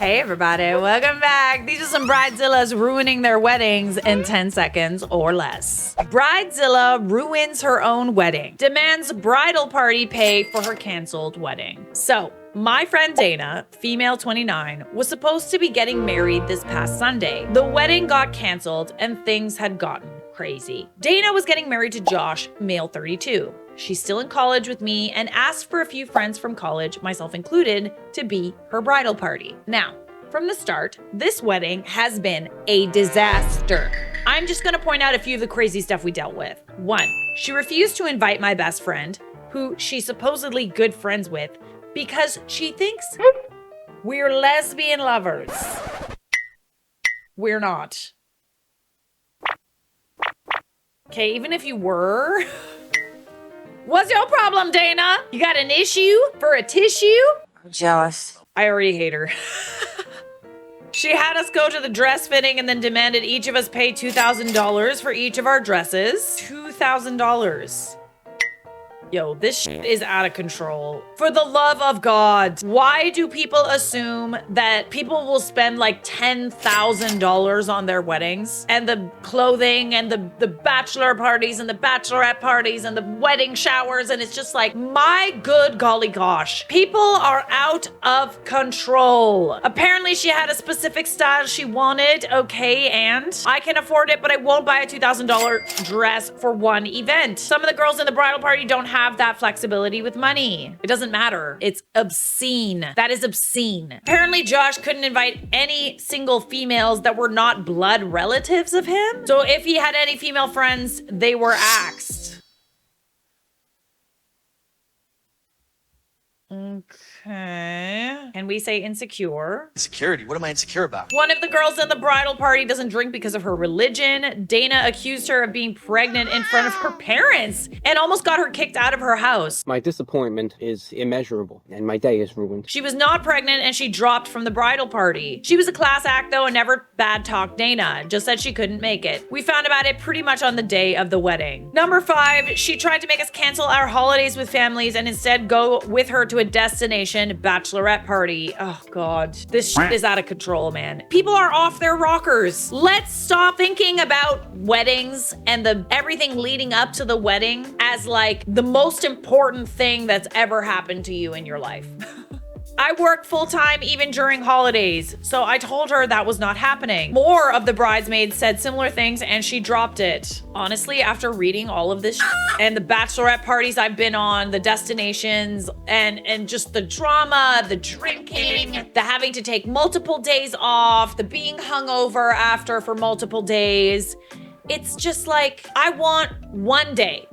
Hey everybody, welcome back. These are some Bridezillas ruining their weddings in 10 seconds or less. Bridezilla ruins her own wedding, demands bridal party pay for her canceled wedding. So, my friend Dana, female 29, was supposed to be getting married this past Sunday. The wedding got canceled and things had gotten crazy. Dana was getting married to Josh, male 32. She's still in college with me and asked for a few friends from college, myself included, to be her bridal party. Now, from the start, this wedding has been a disaster. I'm just gonna point out a few of the crazy stuff we dealt with. 1, she refused to invite my best friend, who she's supposedly good friends with, because she thinks we're lesbian lovers. We're not. Okay, even if you were, what's your problem, Dana? You got an issue for a tissue? I'm jealous. I already hate her. She had us go to the dress fitting and then demanded each of us pay $2,000 for each of our dresses. $2,000. Yo, this shit is out of control. For the love of God, why do people assume that people will spend like $10,000 on their weddings and the clothing and the bachelor parties and the bachelorette parties and the wedding showers? And it's just like, my good golly gosh, people are out of control. Apparently she had a specific style she wanted, okay, and I can afford it, but I won't buy a $2,000 dress for one event. Some of the girls in the bridal party don't have that flexibility with money. It doesn't matter. It's obscene. That is obscene. Apparently Josh couldn't invite any single females that were not blood relatives of him. So if he had any female friends, they were axed. Okay. Can we say insecure? Insecurity? What am I insecure about? One of the girls in the bridal party doesn't drink because of her religion. Dana accused her of being pregnant in front of her parents and almost got her kicked out of her house. My disappointment is immeasurable and my day is ruined. She was not pregnant and she dropped from the bridal party. She was a class act though and never bad talked Dana, just said she couldn't make it. We found about it pretty much on the day of the wedding. Number 5, she tried to make us cancel our holidays with families and instead go with her to a destination bachelorette party. Oh God, this shit is out of control, man. People are off their rockers. Let's stop thinking about weddings and everything leading up to the wedding as like the most important thing that's ever happened to you in your life. I work full-time even during holidays, so I told her that was not happening. More of the bridesmaids said similar things and she dropped it. Honestly, after reading all of this and the bachelorette parties I've been on, the destinations, and just the drama, the drinking, the having to take multiple days off, the being hungover after for multiple days, it's just like, I want one day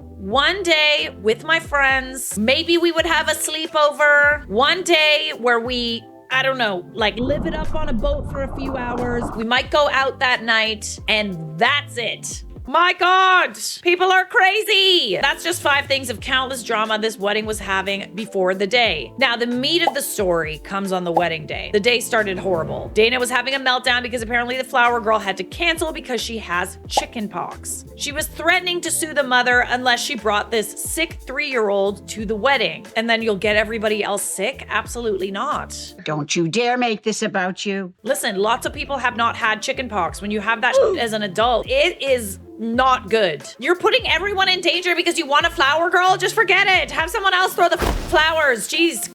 with my friends. Maybe we would have a sleepover. One day where we, I don't know, like live it up on a boat for a few hours. We might go out that night and that's it. My God, people are crazy. That's just 5 things of countless drama this wedding was having before the day. Now, the meat of the story comes on the wedding day. The day started horrible. Dana was having a meltdown because apparently the flower girl had to cancel because she has chicken pox. She was threatening to sue the mother unless she brought this sick 3-year-old to the wedding. And then you'll get everybody else sick? Absolutely not. Don't you dare make this about you. Listen, lots of people have not had chicken pox. When you have that as an adult, it is not good. You're putting everyone in danger because you want a flower girl? Just forget it. Have someone else throw the flowers. Jeez.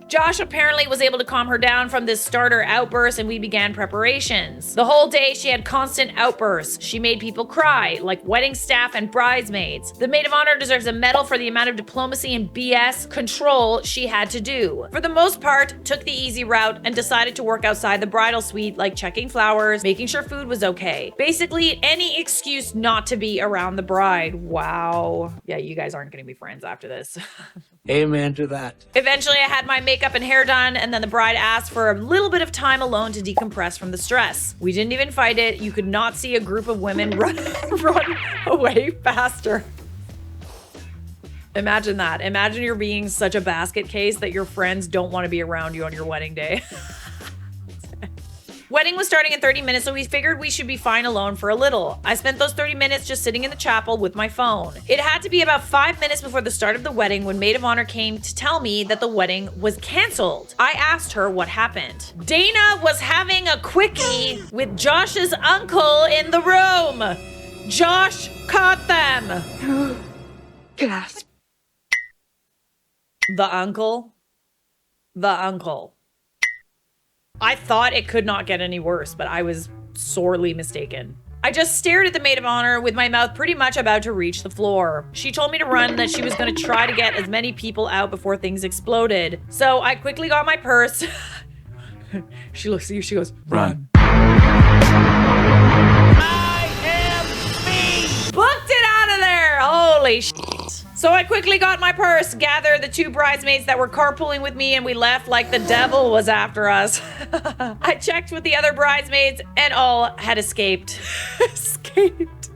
Josh apparently was able to calm her down from this starter outburst and we began preparations. The whole day she had constant outbursts. She made people cry, like wedding staff and bridesmaids. The maid of honor deserves a medal for the amount of diplomacy and BS control she had to do. For the most part, took the easy route and decided to work outside the bridal suite, like checking flowers, making sure food was okay. Basically, any excuse not to be around the bride. Wow. Yeah, you guys aren't gonna be friends after this. Amen to that. Eventually, I had my makeup and hair done, and then the bride asked for a little bit of time alone to decompress from the stress. We didn't even fight it. You could not see a group of women run away faster. Imagine that. Imagine you're being such a basket case that your friends don't want to be around you on your wedding day. Wedding was starting in 30 minutes, so we figured we should be fine alone for a little. I spent those 30 minutes just sitting in the chapel with my phone. It had to be about 5 minutes before the start of the wedding when maid of honor came to tell me that the wedding was canceled. I asked her what happened. Dana was having a quickie with Josh's uncle in the room. Josh caught them. Gasp. The uncle. The uncle. I thought it could not get any worse, but I was sorely mistaken. I just stared at the maid of honor with my mouth pretty much about to reach the floor. She told me to run, that she was going to try to get as many people out before things exploded. So I quickly got my purse. She looks at you, she goes, run. I am me! Booked it out of there! Holy shit. So I quickly got my purse, gathered the 2 bridesmaids that were carpooling with me, and we left like the devil was after us. I checked with the other bridesmaids, and all had escaped. Escaped.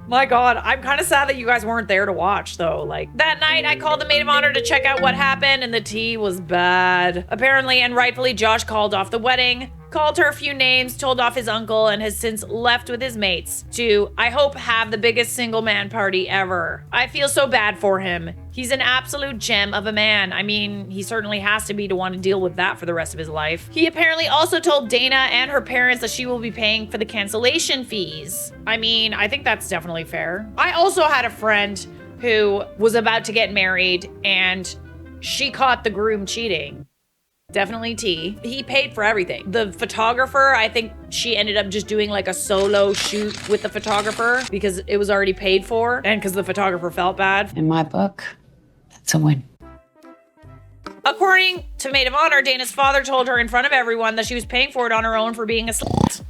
My God, I'm kind of sad that you guys weren't there to watch, though. Like, that night, I called the maid of honor to check out what happened, and the tea was bad. Apparently, and rightfully, Josh called off the wedding, called her a few names, told off his uncle, and has since left with his mates to, I hope, have the biggest single man party ever. I feel so bad for him. He's an absolute gem of a man. I mean, he certainly has to be to want to deal with that for the rest of his life. He apparently also told Dana and her parents that she will be paying for the cancellation fees. I mean, I think that's definitely fair. I also had a friend who was about to get married and she caught the groom cheating. Definitely T. He paid for everything. The photographer, I think she ended up just doing like a solo shoot with the photographer because it was already paid for and because the photographer felt bad. In my book, that's a win. According to maid of honor, Dana's father told her in front of everyone that she was paying for it on her own for being a slut.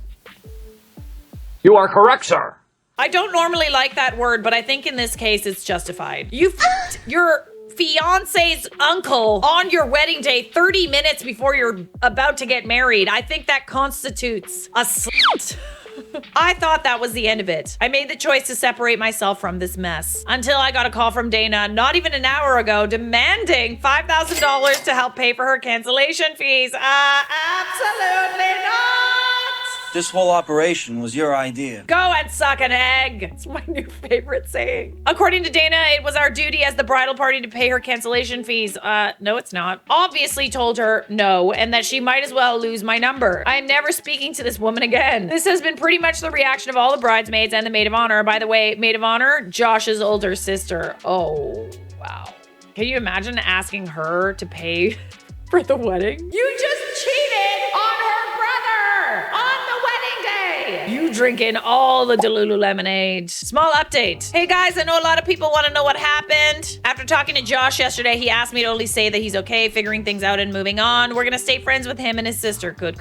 You are correct, sir. I don't normally like that word, but I think in this case it's justified. You f***ed your fiance's uncle on your wedding day 30 minutes before you're about to get married. I think that constitutes a slut. I thought that was the end of it. I made the choice to separate myself from this mess until I got a call from Dana not even an hour ago demanding $5,000 to help pay for her cancellation fees. Absolutely not. This whole operation was your idea. Go and suck an egg. It's my new favorite saying. According to Dana, it was our duty as the bridal party to pay her cancellation fees. No, it's not. Obviously told her no, and that she might as well lose my number. I am never speaking to this woman again. This has been pretty much the reaction of all the bridesmaids and the maid of honor. By the way, maid of honor, Josh's older sister. Oh, wow. Can you imagine asking her to pay for the wedding? You just cheated on her brother on the wedding day. You drinking all the Delulu lemonade. Small update. Hey guys, I know a lot of people want to know what happened. After talking to Josh yesterday, he asked me to only say that he's okay, figuring things out and moving on. We're gonna stay friends with him and his sister. Good.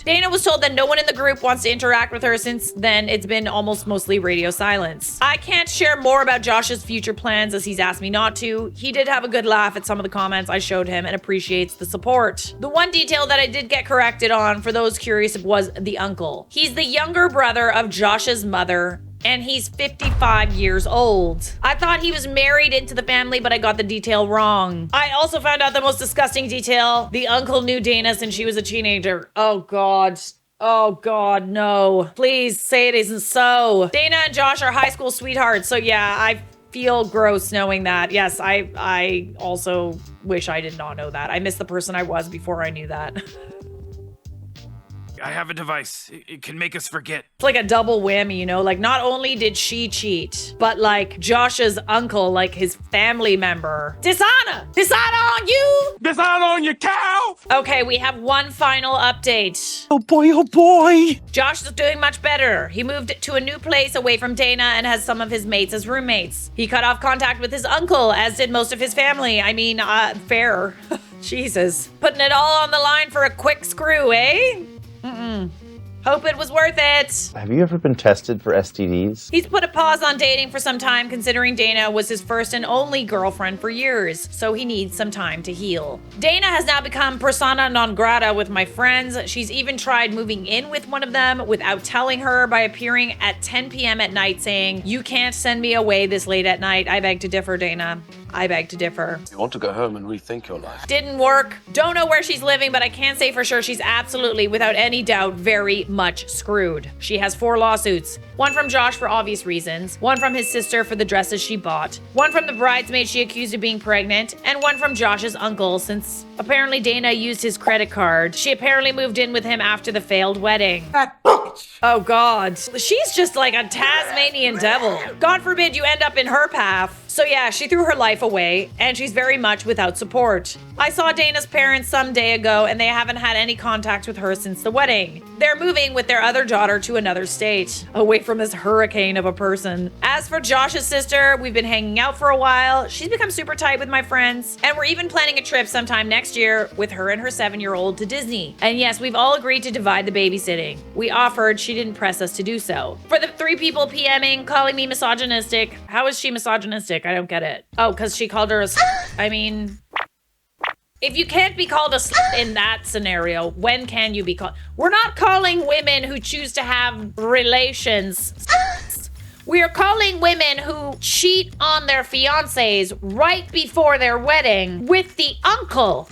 Dana was told that no one in the group wants to interact with her. Since then, it's been almost mostly radio silence. I can't share more about Josh's future plans as he's asked me not to. He did have a good laugh at some of the comments I showed him and appreciates the support. The one detail that I did get corrected on, for those curious, was the uncle. He's the younger brother of Josh's mother, and he's 55 years old. I thought he was married into the family, but I got the detail wrong. I also found out the most disgusting detail. The uncle knew Dana since she was a teenager. Oh God. Oh God, no. Please say it isn't so. Dana and Josh are high school sweethearts, so yeah, I feel gross knowing that. Yes, I also wish I did not know that. I miss the person I was before I knew that. I have a device. It can make us forget. It's like a double whammy, you know? Like, not only did she cheat, but like Josh's uncle, like his family member. Dishonor! Dishonor on you! Dishonor on your cow! Okay, we have one final update. Oh boy. Josh is doing much better. He moved to a new place away from Dana and has some of his mates as roommates. He cut off contact with his uncle, as did most of his family. I mean, fair. Jesus. Putting it all on the line for a quick screw, eh? Hope it was worth it. Have you ever been tested for STDs? He's put a pause on dating for some time, considering Dana was his first and only girlfriend for years, so he needs some time to heal. Dana has now become persona non grata with my friends. She's even tried moving in with one of them without telling her by appearing at 10 p.m. at night saying, "You can't send me away this late at night. I beg to differ, Dana." I beg to differ. You want to go home and rethink your life. Didn't work. Don't know where she's living, but I can say for sure she's absolutely, without any doubt, very much screwed. She has 4 lawsuits. One from Josh for obvious reasons, one from his sister for the dresses she bought, one from the bridesmaid she accused of being pregnant, and one from Josh's uncle since apparently Dana used his credit card. She apparently moved in with him after the failed wedding. Oh God. She's just like a Tasmanian devil. God forbid you end up in her path. So yeah, she threw her life away, and she's very much without support. I saw Dana's parents some day ago, and they haven't had any contact with her since the wedding. They're moving with their other daughter to another state, away from this hurricane of a person. As for Josh's sister, we've been hanging out for a while. She's become super tight with my friends, and we're even planning a trip sometime next year with her and her 7-year-old to Disney. And yes, we've all agreed to divide the babysitting. We offered, she didn't press us to do so. For the 3 people PMing, calling me misogynistic, how is she misogynistic? I don't get it. Oh, because she called her a I mean, if you can't be called a in that scenario, when can you be called? We're not calling women who choose to have relations. We are calling women who cheat on their fiancés right before their wedding with the uncle.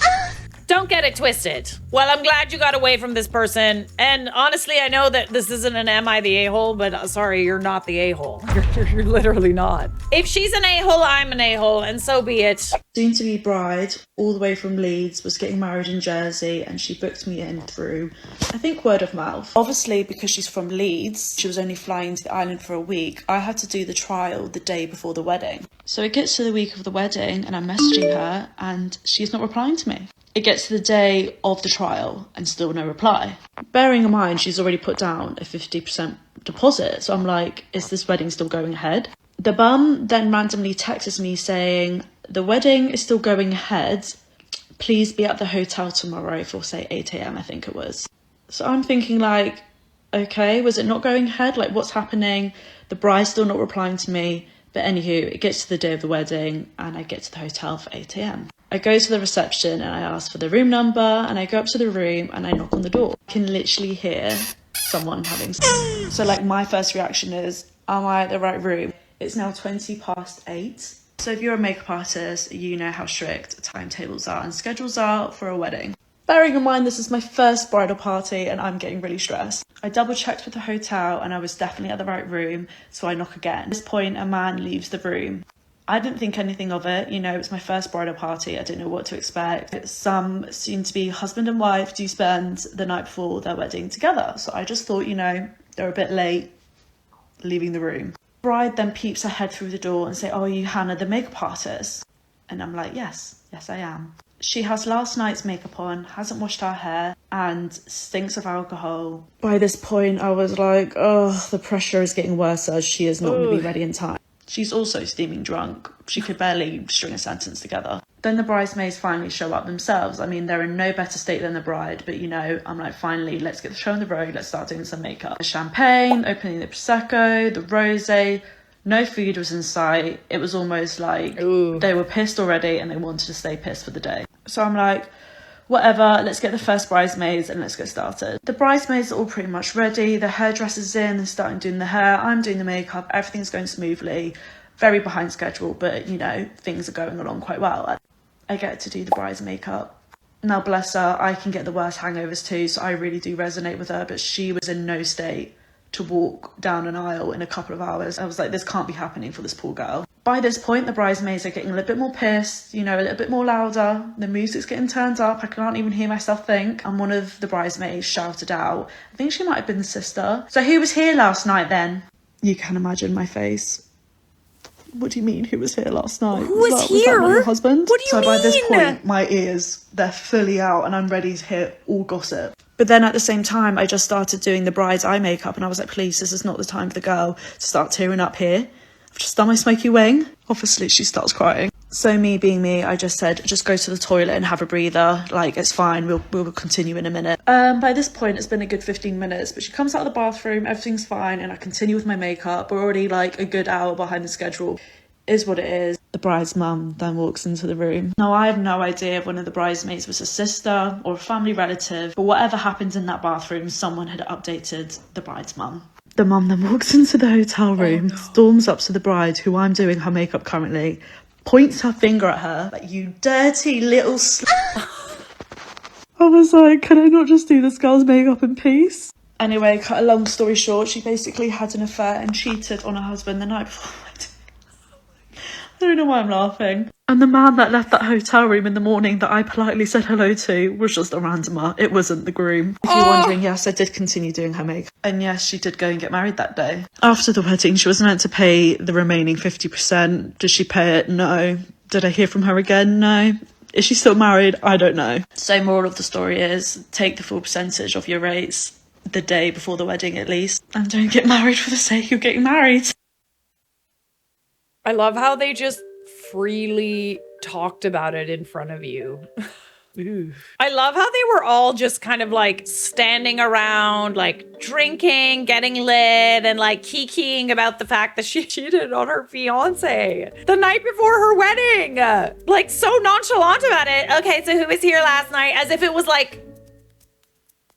Don't get it twisted. Well, I'm glad you got away from this person. And honestly, I know that this isn't an am I the a-hole, but sorry, you're not the a-hole. You're literally not. If she's an a-hole, I'm an a-hole, and so be it. Soon-to-be bride, all the way from Leeds, was getting married in Jersey, and she booked me in through, I think, word of mouth. Obviously, because she's from Leeds, she was only flying to the island for a week. I had to do the trial the day before the wedding. So it gets to the week of the wedding, and I'm messaging her, and she's not replying to me. It gets to the day of the trial and still no reply. Bearing in mind, she's already put down a 50% deposit. So I'm like, is this wedding still going ahead? The bum then randomly texts me saying, the wedding is still going ahead. Please be at the hotel tomorrow for, say, 8 a.m, I think it was. So I'm thinking like, okay, was it not going ahead? Like, what's happening? The bride's still not replying to me. But anywho, it gets to the day of the wedding and I get to the hotel for 8 a.m. I go to the reception and I ask for the room number and I go up to the room and I knock on the door. I can literally hear someone having sex. So like my first reaction is, am I at the right room? It's now 8:20. So if you're a makeup artist, you know how strict timetables are and schedules are for a wedding. Bearing in mind this is my first bridal party and I'm getting really stressed. I double checked with the hotel and I was definitely at the right room, so I knock again. At this point, a man leaves the room. I didn't think anything of it, you know, it's my first bridal party, I didn't know what to expect. Some soon-to-be husband and wife do spend the night before their wedding together, so I just thought, you know, they're a bit late leaving the room. Bride then peeps her head through the door and say, oh, are you Hannah, the makeup artist? And I'm like, yes I am. She has last night's makeup on, hasn't washed her hair, and stinks of alcohol. By this point, I was like, oh, the pressure is getting worse as she is not going to be ready in time. She's also steaming drunk. She could barely string a sentence together. Then the bridesmaids finally show up themselves. I mean, they're in no better state than the bride, but you know, I'm like, finally, let's get the show on the road. Let's start doing some makeup. The champagne, opening the Prosecco, the rosé. No food was in sight. It was almost like they were pissed already and they wanted to stay pissed for the day. So I'm like, whatever, let's get the first bridesmaids and let's get started. The bridesmaids are all pretty much ready. The hairdresser's in and starting doing the hair. I'm doing the makeup. Everything's going smoothly. Very behind schedule, but you know, things are going along quite well. I get to do the bride's makeup. Now, bless her, I can get the worst hangovers too, so I really do resonate with her, but she was in no state to walk down an aisle in a couple of hours. I was like, this can't be happening for this poor girl. By this point, the bridesmaids are getting a little bit more pissed, you know, a little bit more louder. The music's getting turned up. I can't even hear myself think. And one of the bridesmaids shouted out, I think she might have been the sister. So who was here last night then? You can imagine my face. What do you mean, who was here last night? Who was here? Was that not your husband? What do you mean? So by this point, my ears, they're fully out and I'm ready to hear all gossip. But then at the same time, I just started doing the bride's eye makeup and I was like, please, this is not the time for the girl to start tearing up here. I've just done my smoky wing. Obviously, she starts crying. So me being me, I just said, just go to the toilet and have a breather. Like, it's fine. We'll continue in a minute. By this point, it's been a good 15 minutes, but she comes out of the bathroom, everything's fine, and I continue with my makeup. We're already like a good hour behind the schedule. Is what it is. The bride's mum then walks into the room. Now, I have no idea if one of the bridesmaids was a sister or a family relative, but whatever happened in that bathroom, someone had updated the bride's mum. The mum then walks into the hotel room, storms up to the bride, who I'm doing her makeup currently, points her finger at her, like, you dirty little I was like, can I not just do this girl's makeup in peace? Anyway, cut a long story short, she basically had an affair and cheated on her husband the night before the wedding. I don't know why I'm laughing. And the man that left that hotel room in the morning that I politely said hello to was just a randomer. It wasn't the groom. If you're wondering, yes, I did continue doing her makeup. And yes, she did go and get married that day. After the wedding, she was meant to pay the remaining 50%. Did she pay it? No. Did I hear from her again? No. Is she still married? I don't know. So moral of the story is, take the full percentage of your rates the day before the wedding at least. And don't get married for the sake of getting married. I love how they just freely talked about it in front of you. I love how they were all just kind of like standing around, like drinking, getting lit, and like kikiing about the fact that she cheated on her fiance the night before her wedding. Like so nonchalant about it. Okay, so who was here last night? As if it was like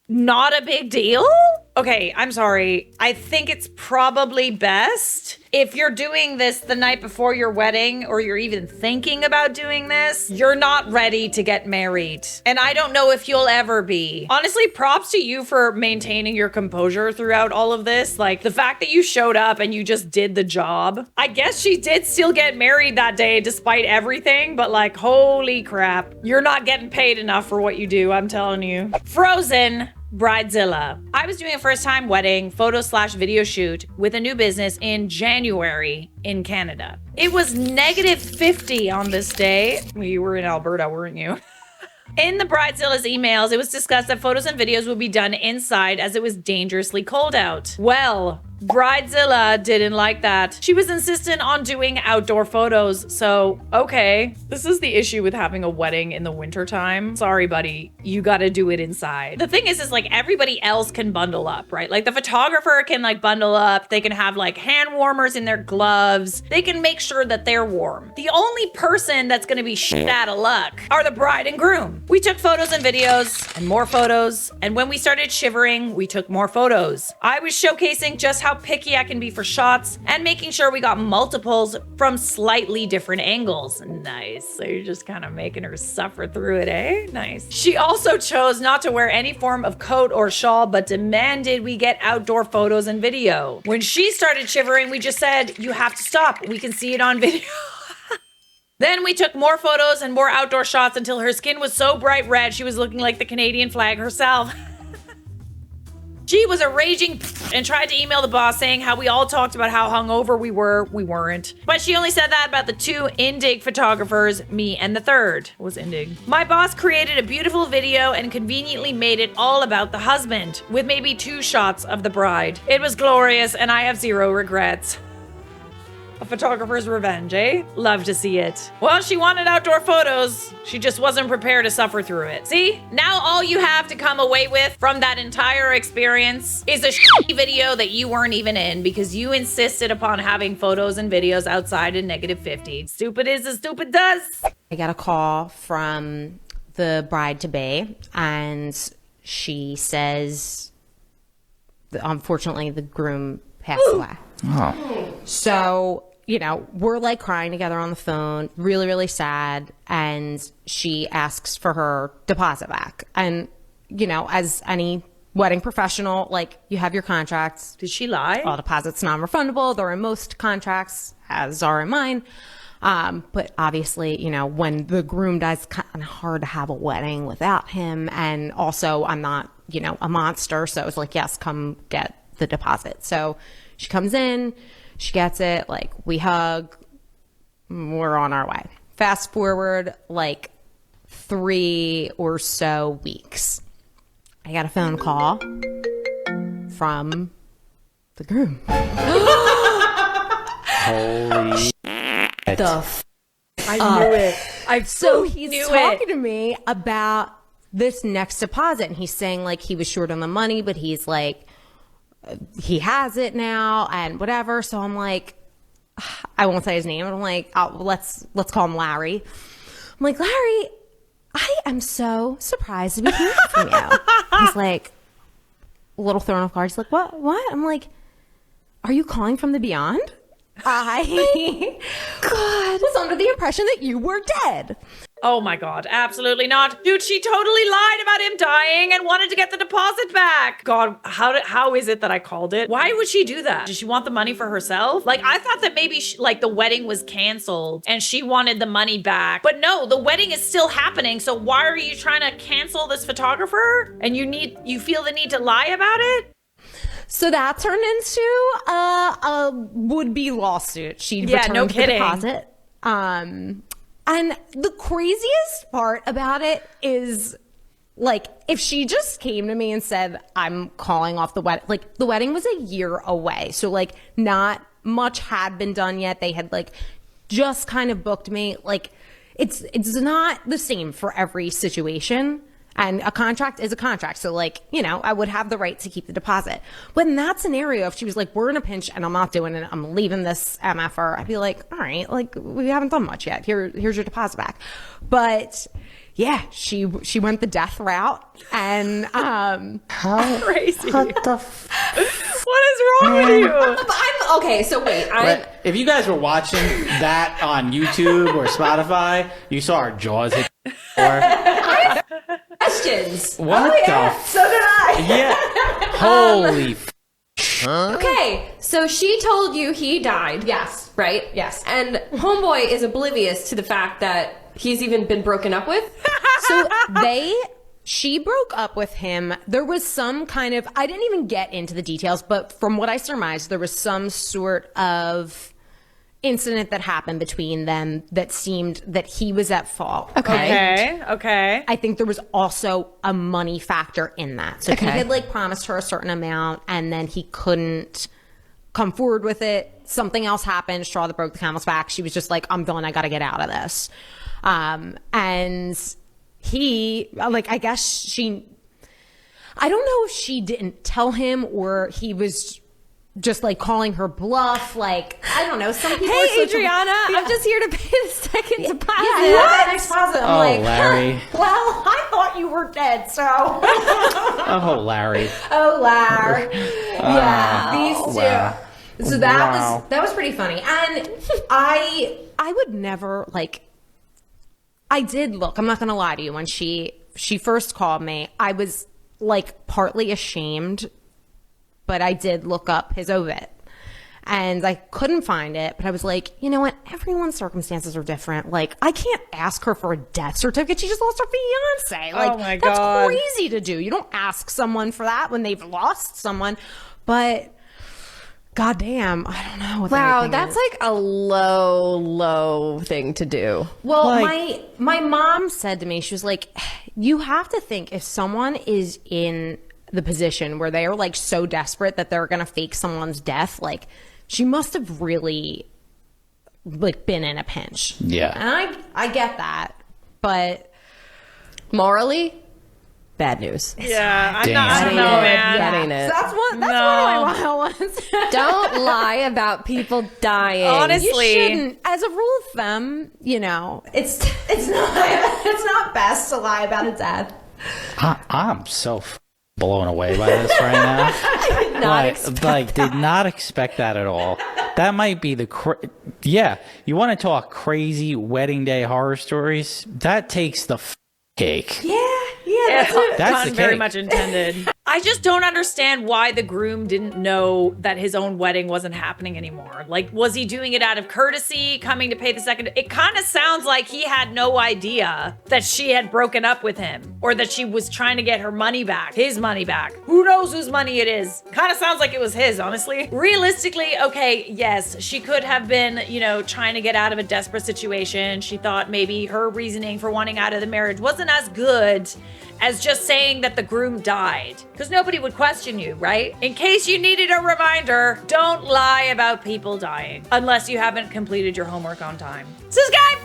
not a big deal? Okay, I'm sorry. I think it's probably best if you're doing this the night before your wedding, or you're even thinking about doing this, you're not ready to get married. And I don't know if you'll ever be. Honestly, props to you for maintaining your composure throughout all of this. Like the fact that you showed up and you just did the job. I guess she did still get married that day despite everything, but like, holy crap. You're not getting paid enough for what you do, I'm telling you. Frozen. Bridezilla. I was doing a first time wedding photo/video shoot with a new business in January in Canada. It was -50 on this day. You were in Alberta, weren't you? In the Bridezilla's emails, it was discussed that photos and videos would be done inside as it was dangerously cold out. Well, Bridezilla didn't like that. She was insistent on doing outdoor photos, so okay. This is the issue with having a wedding in the wintertime. Sorry, buddy, you gotta do it inside. The thing is like everybody else can bundle up, right? Like the photographer can like bundle up, they can have like hand warmers in their gloves, they can make sure that they're warm. The only person that's gonna be shit out of luck are the bride and groom. We took photos and videos and more photos, and when we started shivering, we took more photos. I was showcasing just how picky I can be for shots and making sure we got multiples from slightly different angles. Nice. So you're just kind of making her suffer through it, eh? Nice. She also chose not to wear any form of coat or shawl, but demanded we get outdoor photos and video. When she started shivering, we just said, you have to stop. We can see it on video. Then we took more photos and more outdoor shots until her skin was so bright red, she was looking like the Canadian flag herself. She was a raging and tried to email the boss saying how we all talked about how hungover we were. We weren't. But she only said that about the two Indig photographers, me and the third was Indig. My boss created a beautiful video and conveniently made it all about the husband, with maybe 2 shots of the bride. It was glorious and I have 0 regrets. A photographer's revenge, eh? Love to see it. Well, she wanted outdoor photos. She just wasn't prepared to suffer through it. See? Now all you have to come away with from that entire experience is a shitty video that you weren't even in because you insisted upon having photos and videos outside in -50. Stupid is as stupid does. I got a call from the bride-to-be and she says, unfortunately, the groom passed away. Oh. So, you know, we're like crying together on the phone, really, really sad. And she asks for her deposit back. And, you know, as any wedding professional, like you have your contracts. Did she lie? All deposits non-refundable. They're in most contracts, as are in mine. But obviously, you know, when the groom dies, it's kind of hard to have a wedding without him. And also I'm not, you know, a monster. So it's like, yes, come get the deposit. So she comes in, she gets it, like we hug, we're on our way. Fast forward like 3 or so weeks. I got a phone call from the groom. Holy shit. I knew it. So he's talking to me about this next deposit and he's saying like he was short on the money, but he's like, he has it now and whatever. So I'm like, I won't say his name, but I'm like, let's call him Larry. I'm like, Larry, I am so surprised to be hearing from you. He's like, a little thrown off guard. He's like, what? I'm like, are you calling from the beyond? I was under the impression that you were dead. Oh my God, absolutely not. Dude, she totally lied about him dying and wanted to get the deposit back. God, how is it that I called it? Why would she do that? Does she want the money for herself? Like, I thought that maybe like the wedding was canceled and she wanted the money back. But no, the wedding is still happening. So why are you trying to cancel this photographer? And you feel the need to lie about it? So that turned into a would-be lawsuit. She returned no the kidding. deposit. And the craziest part about it is, like, if she just came to me and said, I'm calling off the wedding, like, the wedding was a year away. So, like, not much had been done yet. They had, like, just kind of booked me. Like, it's not the same for every situation. And a contract is a contract. So, like, you know, I would have the right to keep the deposit. But in that scenario, if she was like, we're in a pinch and I'm not doing it, I'm leaving this MFR, I'd be like, all right, like, we haven't done much yet. Here's your deposit back. But yeah, she went the death route. And How Crazy. What the What is wrong with you? okay, so wait. If you guys were watching that on YouTube or Spotify, you saw our jaws hit the floor. Questions. What So did I. Yeah. Holy Okay, so she told you he died. Yes. Right? Yes. And homeboy is oblivious to the fact that he's even been broken up with. So she broke up with him. There was some kind of, I didn't even get into the details, but from what I surmised, there was some sort of incident that happened between them that seemed that he was at fault. Okay. I think there was also a money factor in that. So he had like promised her a certain amount and then he couldn't come forward with it. Something else happened, straw that broke the camel's back. She was just like, I'm done, I gotta get out of this. And he, like, I guess I don't know if she didn't tell him or he was just like calling her bluff. Like, I don't know. Some people are Hey, Adriana, I'm just here to pay the second deposit. Yeah, next deposit. I'm like, Larry. Well, I thought you were dead, so. Oh, Larry. Oh, Larry. Yeah, these two. Wow. So that was pretty funny. And I would never, like, I did look, I'm not going to lie to you, when she first called me, I was like partly ashamed, but I did look up his obit and I couldn't find it, but I was like, you know what? Everyone's circumstances are different. Like, I can't ask her for a death certificate. She just lost her fiance. Like, oh my that's God. crazy to do. You don't ask someone for that when they've lost someone, but goddamn, I don't know what Wow, that's like a low thing to do. Well, my mom said to me, she was like, you have to think if someone is in the position where they are like so desperate that they're going to fake someone's death, like she must have really like been in a pinch. Yeah. And I get that, but morally, bad news. Yeah, I Damn. don't know, man. That ain't it. So that's one of my wild ones. Don't lie about people dying. Honestly. You shouldn't. As a rule of thumb, you know, it's not best to lie about a death. I'm so blown away by this right now. Like, did not expect that at all. That might be yeah. You want to talk crazy wedding day horror stories? That takes the cake. That's That's the very cake. much intended. I just don't understand why the groom didn't know that his own wedding wasn't happening anymore. Like, was he doing it out of courtesy, coming to pay the second? It kind of sounds like he had no idea that she had broken up with him or that she was trying to get her money back, his money back. Who knows whose money it is? Kind of sounds like it was his, honestly. Realistically, okay, yes, she could have been, you know, trying to get out of a desperate situation. She thought maybe her reasoning for wanting out of the marriage wasn't as good as just saying that the groom died. Because nobody would question you, right? In case you needed a reminder, don't lie about people dying unless you haven't completed your homework on time. Subscribe!